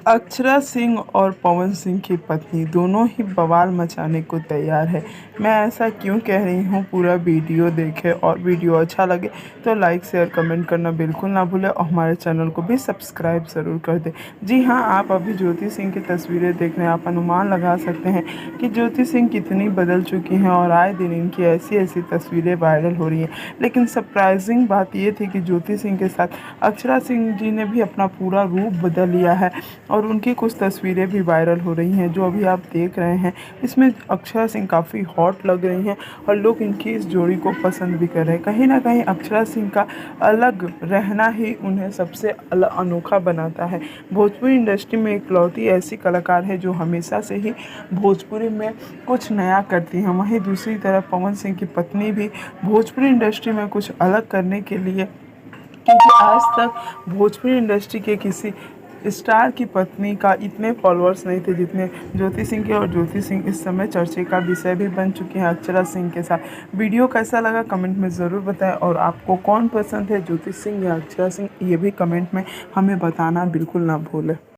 अक्षरा सिंह और पवन सिंह की पत्नी दोनों ही बवाल मचाने को तैयार है। मैं ऐसा क्यों कह रही हूँ, पूरा वीडियो देखें और वीडियो अच्छा लगे तो लाइक शेयर कमेंट करना बिल्कुल ना भूलें और हमारे चैनल को भी सब्सक्राइब ज़रूर कर दें। जी हाँ, आप अभी ज्योति सिंह की तस्वीरें देख रहे हैं। आप अनुमान लगा सकते हैं कि ज्योति सिंह कितनी बदल चुकी हैं और आए दिन इनकी ऐसी ऐसी तस्वीरें वायरल हो रही हैं। लेकिन सरप्राइजिंग बात ये थी कि ज्योति सिंह के साथ अक्षरा सिंह जी ने भी अपना पूरा रूप बदल लिया है और उनकी कुछ तस्वीरें भी वायरल हो रही हैं जो अभी आप देख रहे हैं। इसमें अक्षरा सिंह काफ़ी हॉट लग रही हैं और लोग इनकी इस जोड़ी को पसंद भी कर रहे हैं। कहीं ना कहीं अक्षरा सिंह का अलग रहना ही उन्हें सबसे अनोखा बनाता है। भोजपुरी इंडस्ट्री में इकलौती ऐसी कलाकार है जो हमेशा से ही भोजपुरी में कुछ नया करती हैं। वहीं दूसरी तरफ पवन सिंह की पत्नी भी भोजपुरी इंडस्ट्री में कुछ अलग करने के लिए, क्योंकि आज तक भोजपुरी इंडस्ट्री के किसी स्टार की पत्नी का इतने फॉलोअर्स नहीं थे जितने ज्योति सिंह के, और ज्योति सिंह इस समय चर्चे का विषय भी बन चुकी हैं अक्षरा सिंह के साथ। वीडियो कैसा लगा कमेंट में ज़रूर बताएं और आपको कौन पसंद है, ज्योति सिंह या अक्षरा सिंह, ये भी कमेंट में हमें बताना बिल्कुल ना भूलें।